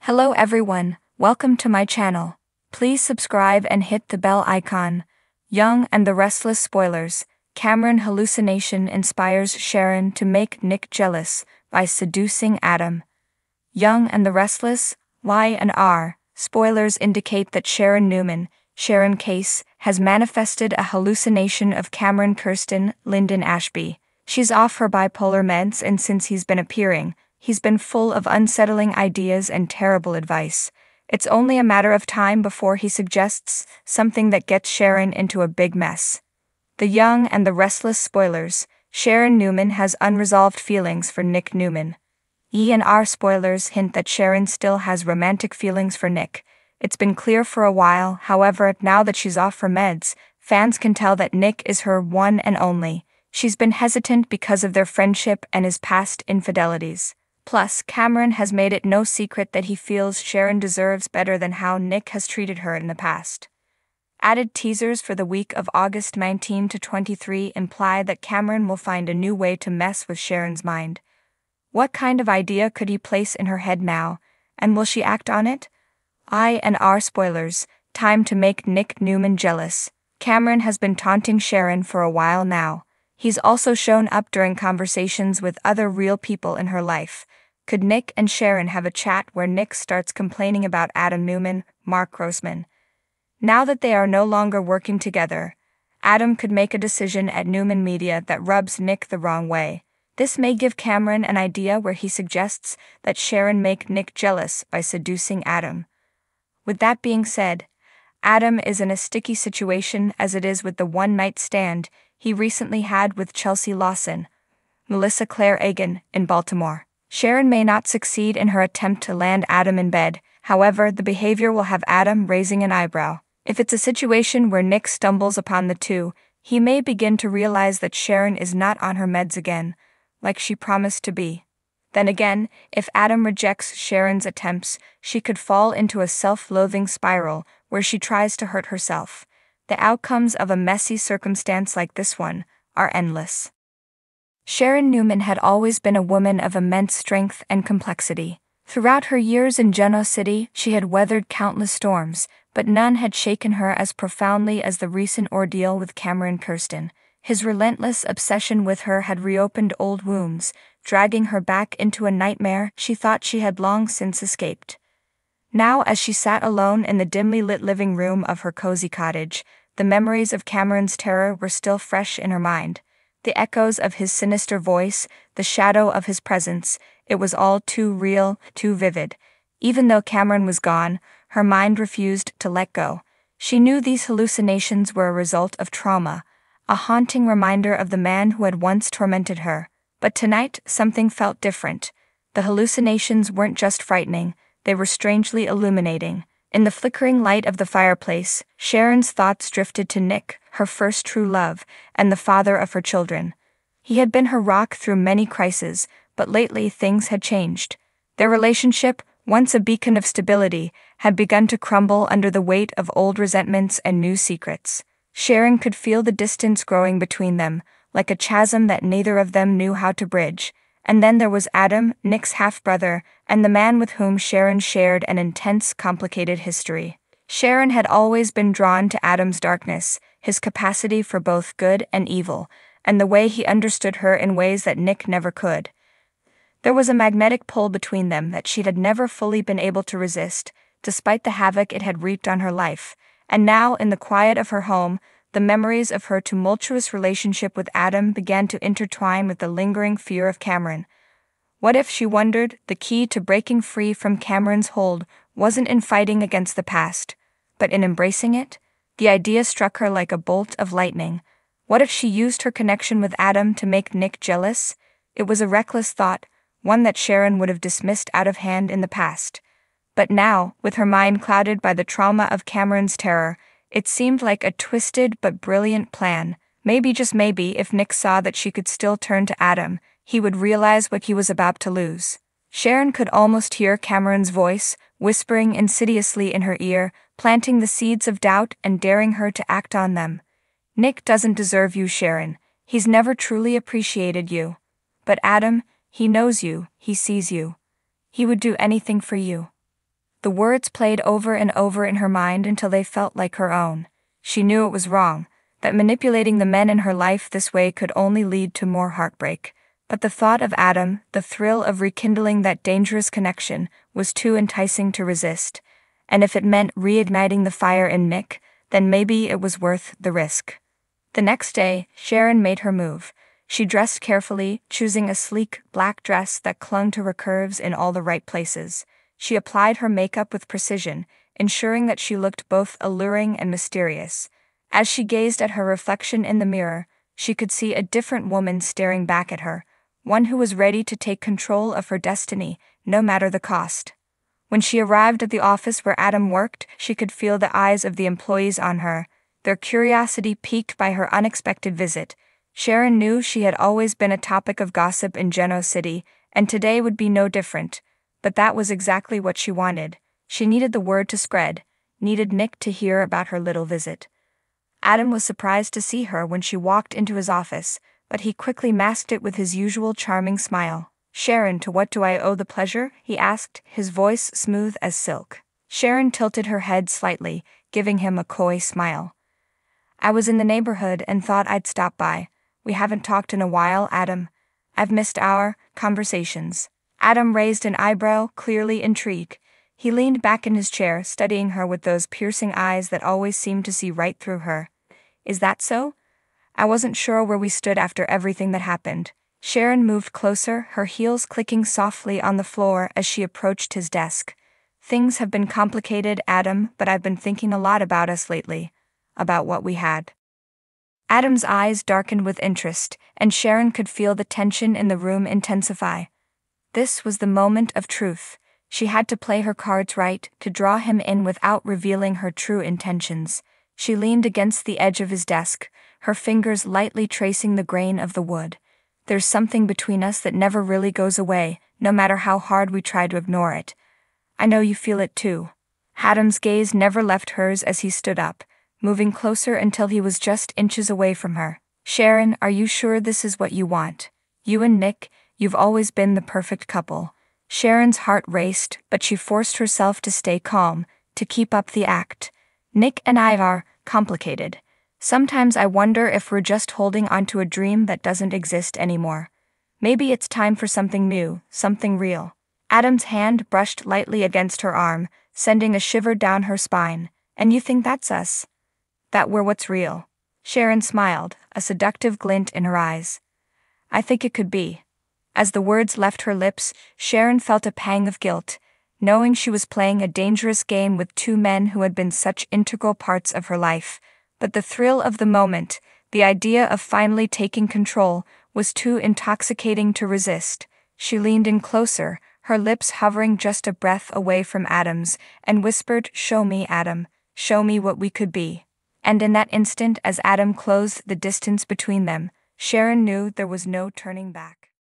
Hello everyone, welcome to my channel. Please subscribe and hit the bell icon. Young and the Restless spoilers. Cameron Hallucination inspires Sharon to make Nick jealous by seducing Adam. Young and the Restless, Y&R, spoilers indicate that Sharon Newman, Sharon Case, has manifested a hallucination of Cameron Kirsten Lyndon Ashby. She's off her bipolar meds, and since he's been appearing, he's been full of unsettling ideas and terrible advice. It's only a matter of time before he suggests something that gets Sharon into a big mess. The Young and the Restless spoilers. Sharon Newman has unresolved feelings for Nick Newman. E&R spoilers hint that Sharon still has romantic feelings for Nick. It's been clear for a while, however, now that she's off her meds, fans can tell that Nick is her one and only. She's been hesitant because of their friendship and his past infidelities. Plus, Cameron has made it no secret that he feels Sharon deserves better than how Nick has treated her in the past. Added teasers for the week of August 19 to 23 imply that Cameron will find a new way to mess with Sharon's mind. What kind of idea could he place in her head now, and will she act on it? I&R spoilers. Time to make Nick Newman jealous. Cameron has been taunting Sharon for a while now. He's also shown up during conversations with other real people in her life. Could Nick and Sharon have a chat where Nick starts complaining about Adam Newman, Mark Grossman? Now that they are no longer working together, Adam could make a decision at Newman Media that rubs Nick the wrong way. This may give Cameron an idea where he suggests that Sharon make Nick jealous by seducing Adam. With that being said, Adam is in a sticky situation as it is with the one-night stand he recently had with Chelsea Lawson, Melissa Claire Egan, in Baltimore. Sharon may not succeed in her attempt to land Adam in bed, however, the behavior will have Adam raising an eyebrow. If it's a situation where Nick stumbles upon the two, he may begin to realize that Sharon is not on her meds again, like she promised to be. Then again, if Adam rejects Sharon's attempts, she could fall into a self-loathing spiral where she tries to hurt herself. The outcomes of a messy circumstance like this one are endless. Sharon Newman had always been a woman of immense strength and complexity. Throughout her years in Genoa City, she had weathered countless storms, but none had shaken her as profoundly as the recent ordeal with Cameron Kirsten. His relentless obsession with her had reopened old wounds, dragging her back into a nightmare she thought she had long since escaped. Now, as she sat alone in the dimly lit living room of her cozy cottage, the memories of Cameron's terror were still fresh in her mind. The echoes of his sinister voice, the shadow of his presence, it was all too real, too vivid. Even though Cameron was gone, her mind refused to let go. She knew these hallucinations were a result of trauma, a haunting reminder of the man who had once tormented her. But tonight, something felt different. The hallucinations weren't just frightening, they were strangely illuminating. In the flickering light of the fireplace, Sharon's thoughts drifted to Nick, her first true love, and the father of her children. He had been her rock through many crises, but lately things had changed. Their relationship, once a beacon of stability, had begun to crumble under the weight of old resentments and new secrets. Sharon could feel the distance growing between them, like a chasm that neither of them knew how to bridge. And then there was Adam, Nick's half-brother, and the man with whom Sharon shared an intense, complicated history. Sharon had always been drawn to Adam's darkness, his capacity for both good and evil, and the way he understood her in ways that Nick never could. There was a magnetic pull between them that she had never fully been able to resist, despite the havoc it had wreaked on her life. And now, in the quiet of her home, the memories of her tumultuous relationship with Adam began to intertwine with the lingering fear of Cameron. What if, she wondered, the key to breaking free from Cameron's hold wasn't in fighting against the past, but in embracing it? The idea struck her like a bolt of lightning. What if she used her connection with Adam to make Nick jealous? It was a reckless thought, one that Sharon would have dismissed out of hand in the past. But now, with her mind clouded by the trauma of Cameron's terror, it seemed like a twisted but brilliant plan. Maybe, just maybe, if Nick saw that she could still turn to Adam, he would realize what he was about to lose. Sharon could almost hear Cameron's voice, whispering insidiously in her ear, planting the seeds of doubt and daring her to act on them. Nick doesn't deserve you, Sharon. He's never truly appreciated you. But Adam, he knows you, he sees you. He would do anything for you. The words played over and over in her mind until they felt like her own. She knew it was wrong, that manipulating the men in her life this way could only lead to more heartbreak. But the thought of Adam, the thrill of rekindling that dangerous connection, was too enticing to resist. And if it meant reigniting the fire in Nick, then maybe it was worth the risk. The next day, Sharon made her move. She dressed carefully, choosing a sleek, black dress that clung to her curves in all the right places. She applied her makeup with precision, ensuring that she looked both alluring and mysterious. As she gazed at her reflection in the mirror, she could see a different woman staring back at her, one who was ready to take control of her destiny, no matter the cost. When she arrived at the office where Adam worked, she could feel the eyes of the employees on her, their curiosity piqued by her unexpected visit. Sharon knew she had always been a topic of gossip in Genoa City, and today would be no different. But that was exactly what she wanted. She needed the word to spread, needed Nick to hear about her little visit. Adam was surprised to see her when she walked into his office, but he quickly masked it with his usual charming smile. "Sharon, to what do I owe the pleasure?" he asked, his voice smooth as silk. Sharon tilted her head slightly, giving him a coy smile. "I was in the neighborhood and thought I'd stop by. We haven't talked in a while, Adam. I've missed our conversations." Adam raised an eyebrow, clearly intrigued. He leaned back in his chair, studying her with those piercing eyes that always seemed to see right through her. "Is that so? I wasn't sure where we stood after everything that happened." Sharon moved closer, her heels clicking softly on the floor as she approached his desk. "Things have been complicated, Adam, but I've been thinking a lot about us lately. About what we had." Adam's eyes darkened with interest, and Sharon could feel the tension in the room intensify. This was the moment of truth. She had to play her cards right, to draw him in without revealing her true intentions. She leaned against the edge of his desk, her fingers lightly tracing the grain of the wood. "There's something between us that never really goes away, no matter how hard we try to ignore it. I know you feel it too." Adam's gaze never left hers as he stood up, moving closer until he was just inches away from her. "Sharon, are you sure this is what you want? You and Nick, you've always been the perfect couple." Sharon's heart raced, but she forced herself to stay calm, to keep up the act. "Nick and I are complicated. Sometimes I wonder if we're just holding onto a dream that doesn't exist anymore. Maybe it's time for something new, something real." Adam's hand brushed lightly against her arm, sending a shiver down her spine. "And you think that's us? That we're what's real?" Sharon smiled, a seductive glint in her eyes. "I think it could be." As the words left her lips, Sharon felt a pang of guilt, knowing she was playing a dangerous game with two men who had been such integral parts of her life. But the thrill of the moment, the idea of finally taking control, was too intoxicating to resist. She leaned in closer, her lips hovering just a breath away from Adam's, and whispered, "Show me, Adam, show me what we could be." And in that instant, as Adam closed the distance between them, Sharon knew there was no turning back.